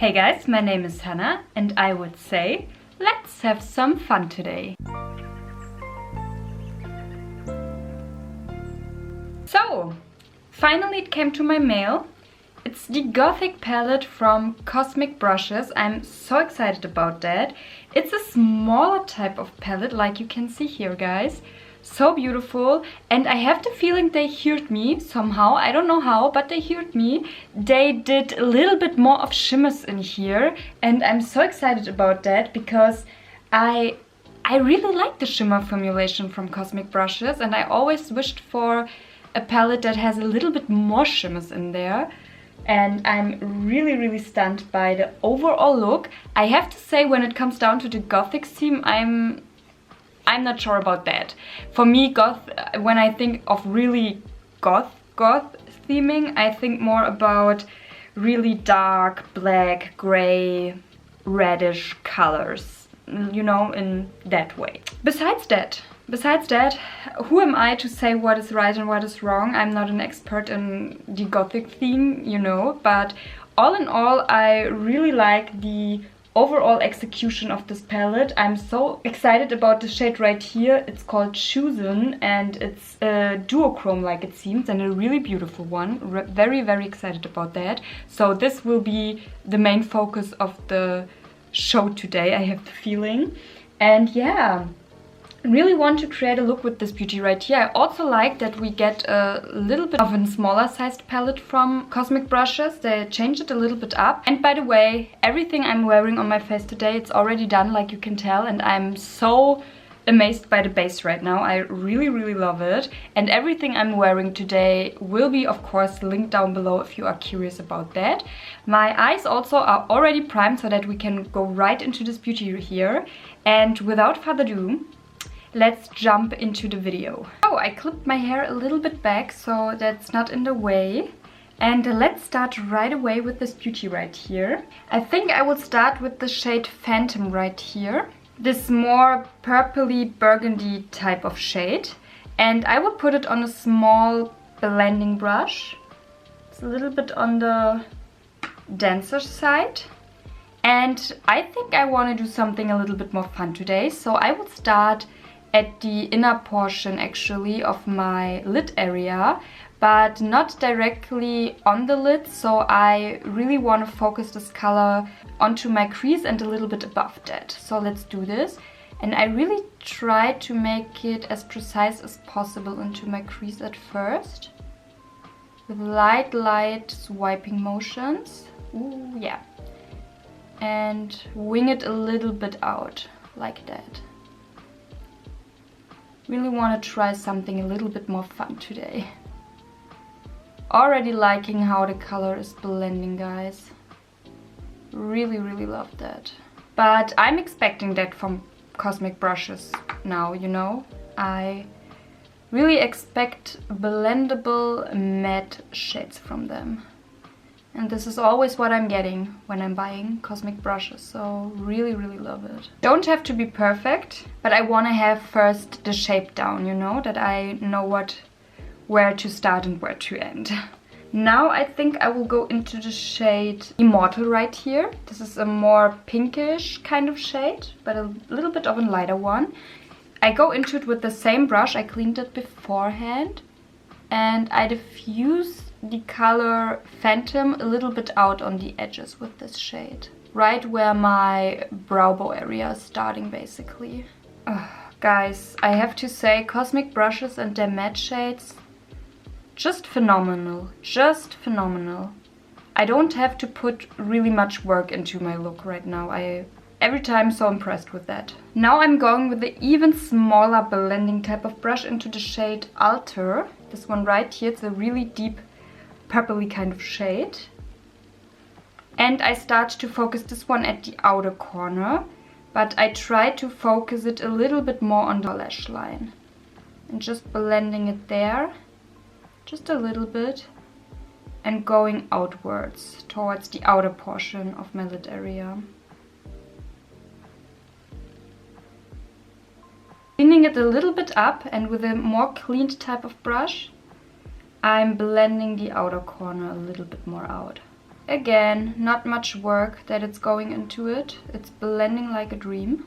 Hey guys, my name is Hannah and I would say, let's have some fun today. So, finally it came to my mail. It's the Gothic palette from Cosmic Brushes. I'm so excited about that. It's a smaller type of palette, like you can see here, guys. So beautiful, and I have the feeling they heard me somehow. I don't know how, but they heard me. They did a little bit more of shimmers in here, and I'm so excited about that because I really like the shimmer formulation from Cosmic Brushes, and I always wished for a palette that has a little bit more shimmers in there. And I'm really stunned by the overall look. I have to say, when it comes down to the Gothic theme, I'm not sure about that. For me, when I think of really goth theming, I think more about really dark, black, grey, reddish colors, you know, in that way. Besides that, who am I to say what is right and what is wrong? I'm not an expert in the Gothic theme, you know, but all in all, I really like the overall execution of this palette. I'm so excited about the shade right here. It's called Chosen and it's a duochrome, like it seems, and a really beautiful one. Very excited about that. So this will be the main focus of the show today, I have the feeling. And yeah, really want to create a look with this beauty right here. I also like that we get a little bit of a smaller sized palette from Cosmic Brushes. They changed it a little bit up. And by the way, everything I'm wearing on my face today, it's already done, like you can tell, and I'm so amazed by the base right now. I really love it. And everything I'm wearing today will be, of course, linked down below if you are curious about that. My eyes also are already primed so that we can go right into this beauty here. And without further ado, let's jump into the video. Oh, I clipped my hair a little bit back so that's not in the way. And let's start right away with this beauty right here. I think I will start with the shade Phantom right here. This more purpley burgundy type of shade. And I will put it on a small blending brush. It's a little bit on the denser side. And I think I want to do something a little bit more fun today. So I will start at the inner portion actually of my lid area, but not directly on the lid, so I really want to focus this color onto my crease and a little bit above that. So let's do this, and I really try to make it as precise as possible into my crease at first with light swiping motions. Ooh, yeah, and wing it a little bit out like that. Really want to try something a little bit more fun today. Already liking how the color is blending, guys. Really love that. But I'm expecting that from Cosmic Brushes now, you know. I really expect blendable matte shades from them. And this is always what I'm getting when I'm buying Cosmic Brushes, so really love it. Don't have to be perfect, but I want to have first the shape down, you know, that I know where to start and where to end. Now I think I will go into the shade Immortal right here. This is a more pinkish kind of shade, but a little bit of a lighter one. I go into it with the same brush. I cleaned it beforehand, and I diffuse the color Phantom a little bit out on the edges with this shade. Right where my brow bone area is starting, basically. Guys, I have to say, Cosmic Brushes and their matte shades, just phenomenal. Just phenomenal. I don't have to put really much work into my look right now. Every time so impressed with that. Now I'm going with the even smaller blending type of brush into the shade Alter. This one right here, it's a really deep purpley kind of shade. And I start to focus this one at the outer corner, but I try to focus it a little bit more on the lash line. And just blending it there, just a little bit, and going outwards towards the outer portion of my lid area. Cleaning it a little bit up, and with a more cleaned type of brush, I'm blending the outer corner a little bit more out. Again, not much work that it's going into it. It's blending like a dream.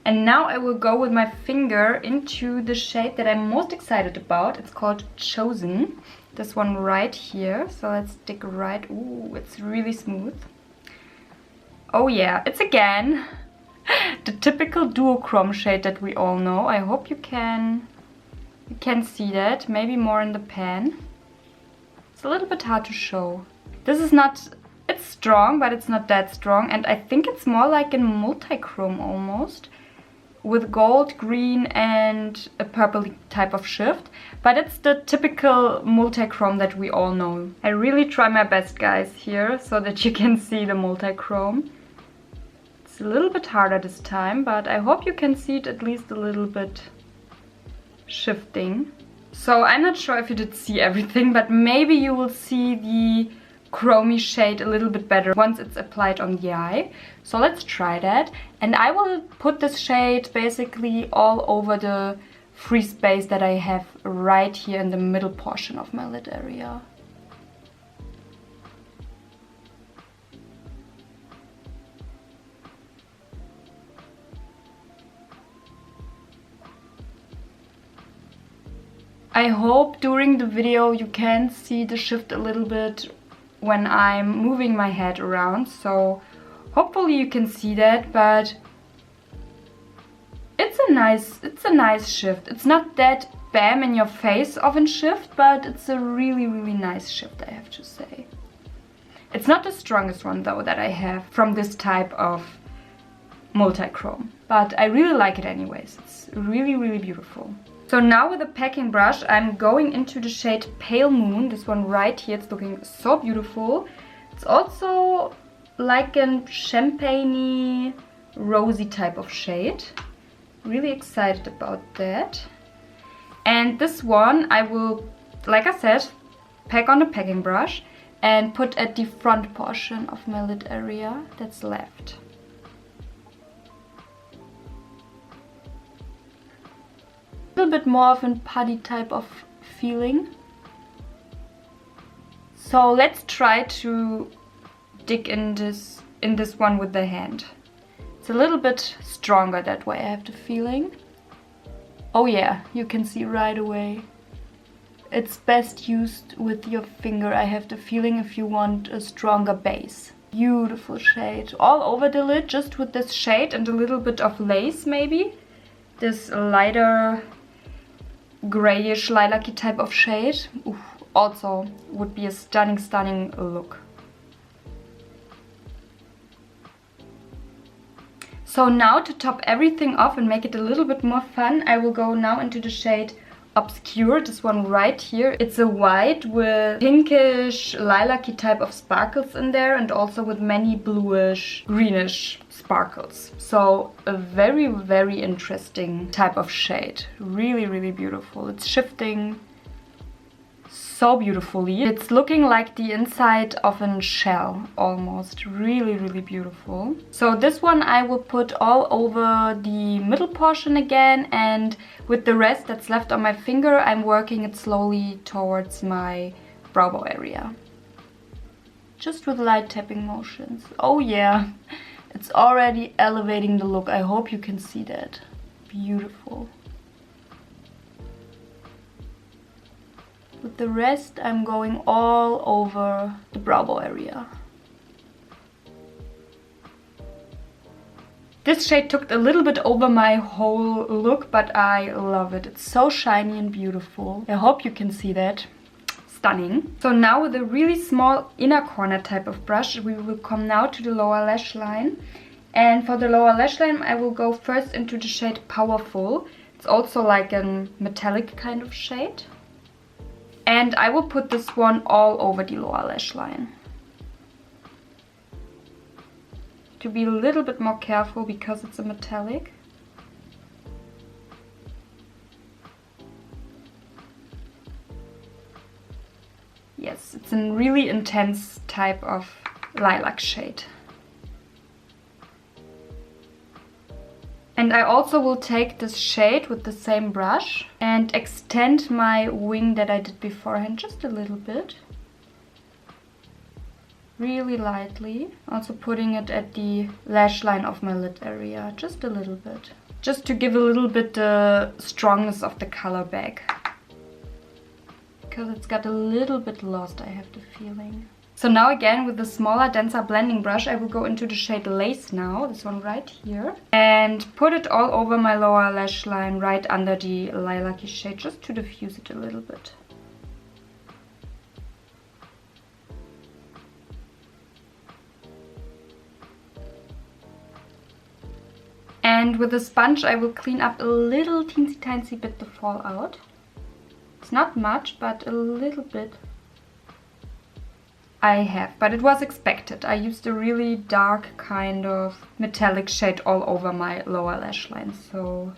And now I will go with my finger into the shade that I'm most excited about. It's called Chosen. This one right here. So let's dig right. Ooh, it's really smooth. Oh yeah, it's again the typical duochrome shade that we all know. I hope you can see that. Maybe more in the pan. It's a little bit hard to show. This is not, it's strong, but it's not that strong. And I think it's more like a multi-chrome almost, with gold, green and a purple type of shift. But it's the typical multi-chrome that we all know. I really try my best, guys, here so that you can see the multi-chrome. It's a little bit harder this time, but I hope you can see it at least a little bit shifting. So I'm not sure if you did see everything, but maybe you will see the chromey shade a little bit better once it's applied on the eye. So let's try that. And I will put this shade basically all over the free space that I have right here in the middle portion of my lid area. I hope during the video you can see the shift a little bit when I'm moving my head around, so hopefully you can see that, but it's a nice shift. It's not that bam in your face of a shift, but it's a really nice shift, I have to say. It's not the strongest one though that I have from this type of multi-chrome, but I really like it anyways. It's really beautiful. So now with a packing brush, I'm going into the shade Pale Moon, this one right here. It's looking so beautiful. It's also like a champagne-y, rosy type of shade. Really excited about that. And this one I will, like I said, pack on a packing brush and put at the front portion of my lid area that's left. A little bit more of a putty type of feeling. So let's try to dig in this one with the hand. It's a little bit stronger that way, I have the feeling. Oh yeah, you can see right away. It's best used with your finger, I have the feeling, if you want a stronger base. Beautiful shade. All over the lid, just with this shade and a little bit of lace maybe. This lighter grayish lilac-y type of shade. Oof, also would be a stunning look. So now to top everything off and make it a little bit more fun, I will go now into the shade Obscure, this one right here. It's a white with pinkish lilac-y type of sparkles in there and also with many bluish greenish sparkles. So a very interesting type of shade. Really beautiful. It's shifting so beautifully. It's looking like the inside of a shell almost. Really beautiful. So this one I will put all over the middle portion again, and with the rest that's left on my finger I'm working it slowly towards my brow bone area. Just with light tapping motions. Oh yeah, it's already elevating the look. I hope you can see that. Beautiful. With the rest, I'm going all over the brow bone area. This shade took a little bit over my whole look, but I love it. It's so shiny and beautiful. I hope you can see that. Stunning. So now with a really small inner corner type of brush, we will come now to the lower lash line. And for the lower lash line, I will go first into the shade Powerful. It's also like a metallic kind of shade. And I will put this one all over the lower lash line. To be a little bit more careful because it's a metallic. Yes, it's a really intense type of lilac shade. And I also will take this shade with the same brush and extend my wing that I did beforehand just a little bit. really lightly. Also putting it at the lash line of my lid area, just a little bit. Just to give a little bit the strongness of the color back. Because it's got a little bit lost, I have the feeling. So now again with the smaller, denser blending brush, I will go into the shade Lace now, this one right here. And put it all over my lower lash line, right under the lilac-y shade, just to diffuse it a little bit. And with a sponge I will clean up a little teensy bit the fallout. It's not much, but a little bit I have, but it was expected. I used a really dark kind of metallic shade all over my lower lash line, so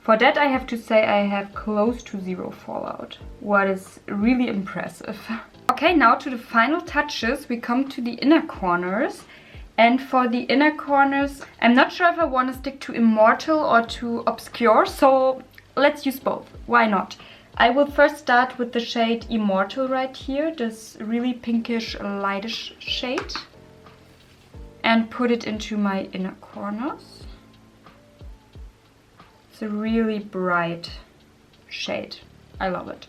for that I have to say I have close to zero fallout, what is really impressive. Okay, now to the final touches, we come to the inner corners. And for the inner corners, I'm not sure if I want to stick to Immortal or to Obscure, so let's use both. Why not? I will first start with the shade Immortal right here, this really pinkish, lightish shade. And put it into my inner corners. It's a really bright shade. I love it.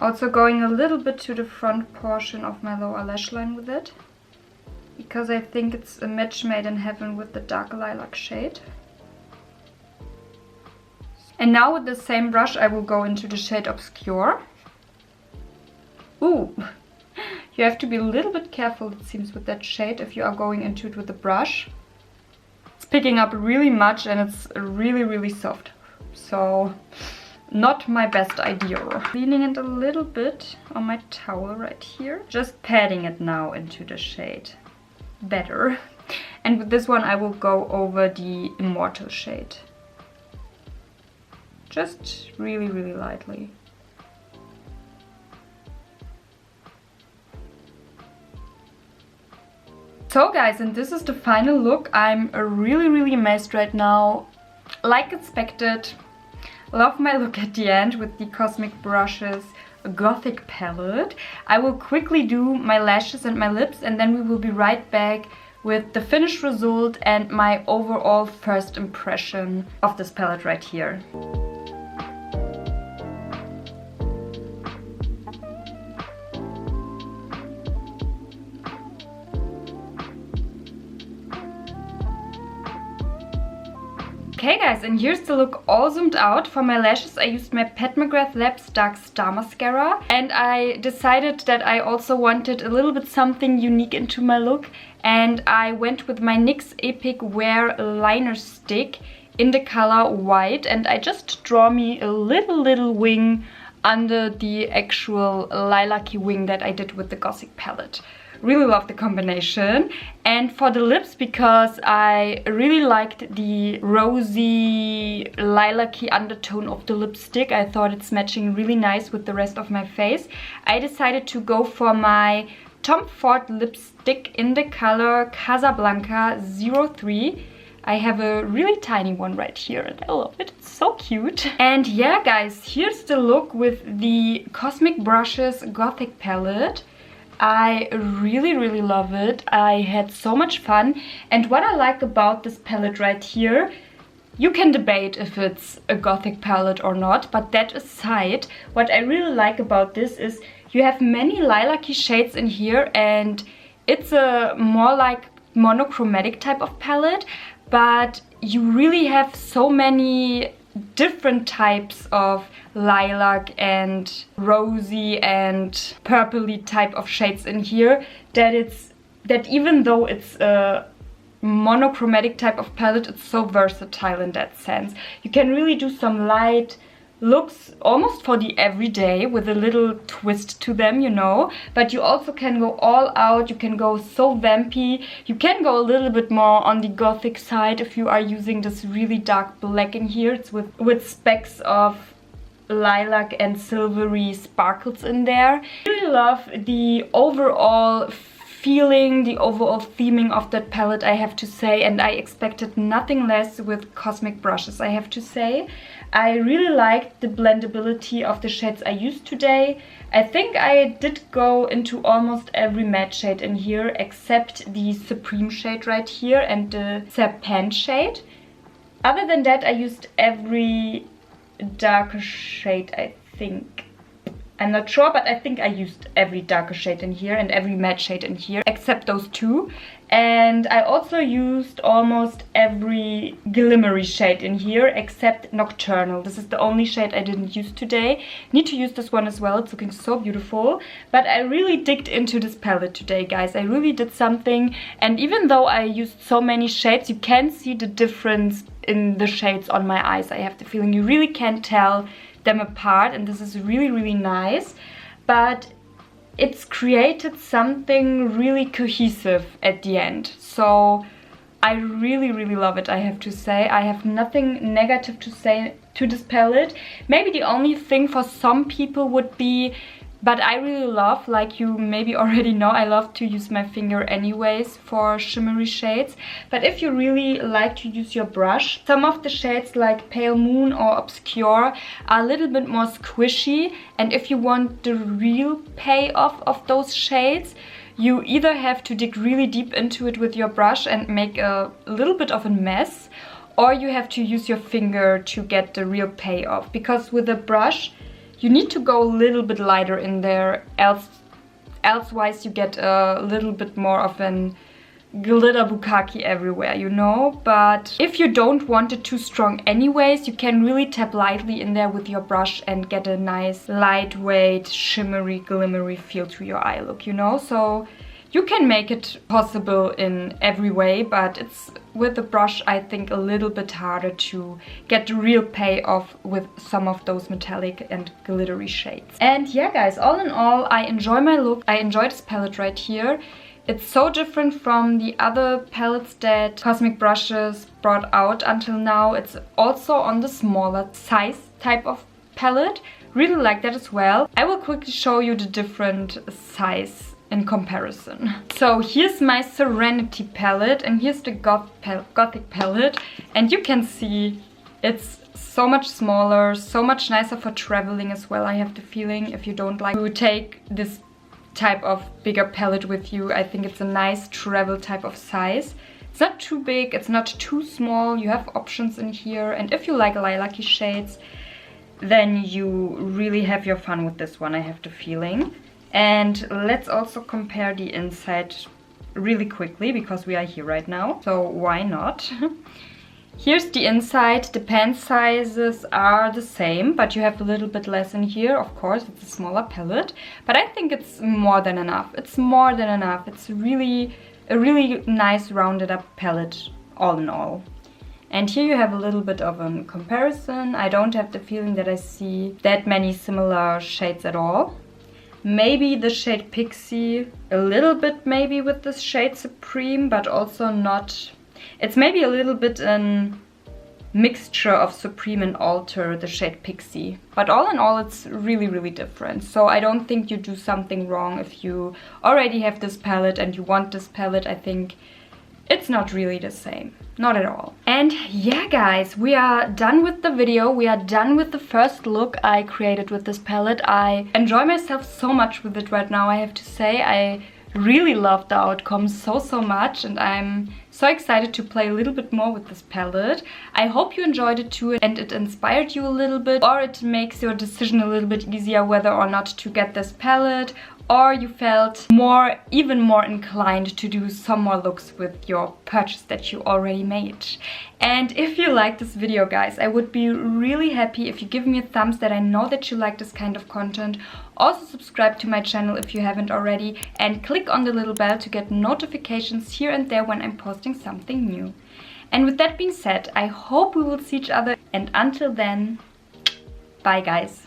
Also going a little bit to the front portion of my lower lash line with it, because I think it's a match made in heaven with the dark lilac shade. And now with the same brush I will go into the shade Obscure. Ooh, you have to be a little bit careful, it seems, with that shade if you are going into it with a brush. It's picking up really much and it's really soft, so not my best idea. Cleaning it a little bit on my towel right here. Just patting it now into the shade better. And with this one I will go over the Immortal shade. Just really lightly. So guys, and this is the final look. I'm really amazed right now. Like expected. Love my look at the end with the Cosmic Brushes Gothic palette. I will quickly do my lashes and my lips and then we will be right back with the finished result and my overall first impression of this palette right here. Okay guys, and here's the look all zoomed out. For my lashes I used my mcgrath Labs Dark Star Mascara, and I decided that I also wanted a little bit something unique into my look, and I went with my NYX Epic Wear Liner Stick in the color white, and I just draw me a little wing under the actual lilac-y wing that I did with the Gothic palette. Really love the combination. And for the lips, because I really liked the rosy lilac-y undertone of the lipstick, I thought it's matching really nice with the rest of my face, I decided to go for my Tom Ford lipstick in the color Casablanca 03. I have a really tiny one right here and I love it, it's so cute. And yeah guys, here's the look with the Cosmic Brushes Gothic palette. I really love it. I had so much fun, and what I like about this palette right here, you can debate if it's a Gothic palette or not, but that aside, what I really like about this is you have many lilac-y shades in here, and it's a more like monochromatic type of palette, but you really have so many different types of lilac and rosy and purpley type of shades in here, that even though it's a monochromatic type of palette, it's so versatile in that sense. You can really do some light looks almost for the everyday with a little twist to them, you know, but you also can go all out. You can go so vampy, you can go a little bit more on the Gothic side if you are using this really dark black in here. It's with specks of lilac and silvery sparkles in there. I really love the overall feeling, the overall theming of that palette, I have to say, and I expected nothing less with Cosmic Brushes, I have to say. I really liked the blendability of the shades I used today. I think I did go into almost every matte shade in here except the Supreme shade right here and the Serpent shade. Other than that, I used every darker shade, I think. I'm not sure, but I think I used every darker shade in here and every matte shade in here, except those two. And I also used almost every glimmery shade in here, except Nocturnal. This is the only shade I didn't use today. Need to use this one as well, it's looking so beautiful. But I really digged into this palette today, guys. I really did something. And even though I used so many shades, you can see the difference in the shades on my eyes. I have the feeling you really can tell them apart, and this is really, really nice. But it's created something really cohesive at the end. So I really, really love it, I have to say. I have nothing negative to say to this palette. Maybe the only thing for some people would be, but I really love, like you maybe already know, I love to use my finger anyways for shimmery shades. But if you really like to use your brush, some of the shades like Pale Moon or Obscure are a little bit more squishy. And if you want the real payoff of those shades, you either have to dig really deep into it with your brush and make a little bit of a mess, or you have to use your finger to get the real payoff. Because with a brush, you need to go a little bit lighter in there, elsewise you get a little bit more of an glitter bukkake everywhere, you know. But if you don't want it too strong anyways, you can really tap lightly in there with your brush and get a nice lightweight, shimmery, glimmery feel to your eye look, you know. So you can make it possible in every way, but it's with the brush, I think, a little bit harder to get the real payoff with some of those metallic and glittery shades. And yeah, guys, all in all, I enjoy my look. I enjoy this palette right here. It's so different from the other palettes that Cosmic Brushes brought out until now. It's also on the smaller size type of palette. Really like that as well. I will quickly show you the different size in comparison. So here's my Serenity palette and here's the Gothic palette, and you can see it's so much smaller, so much nicer for traveling as well, I have the feeling. If you don't like to take this type of bigger palette with you, I think it's a nice travel type of size. It's not too big, it's not too small, you have options in here, and if you like lilac-y shades, then you really have your fun with this one, I have the feeling. And let's also compare the inside really quickly, because we are here right now, so why not? Here's the inside. The pen sizes are the same, but you have a little bit less in here. Of course, it's a smaller palette, but I think it's more than enough. It's more than enough. It's really a really nice rounded up palette all in all. And here you have a little bit of a comparison. I don't have the feeling that I see that many similar shades at all. Maybe the shade Pixie, a little bit maybe with this shade Supreme, but also not. It's maybe a little bit a mixture of Supreme and Alter, the shade Pixie. But all in all, it's really, really different. So I don't think you do something wrong if you already have this palette and you want this palette. I think it's not really the same. Not at all. And yeah, guys, we are done with the video. We are done with the first look I created with this palette. I enjoy myself so much with it right now, I have to say. I really love the outcome so much, and I'm so excited to play a little bit more with this palette. I hope you enjoyed it too and it inspired you a little bit, or it makes your decision a little bit easier whether or not to get this palette, or you felt even more inclined to do some more looks with your purchase that you already made. And if you like this video, guys, I would be really happy if you give me a thumbs that I know that you like this kind of content. Also subscribe to my channel if you haven't already, and click on the little bell to get notifications here and there when I'm posting something new. And with that being said, I hope we will see each other, and until then, bye guys.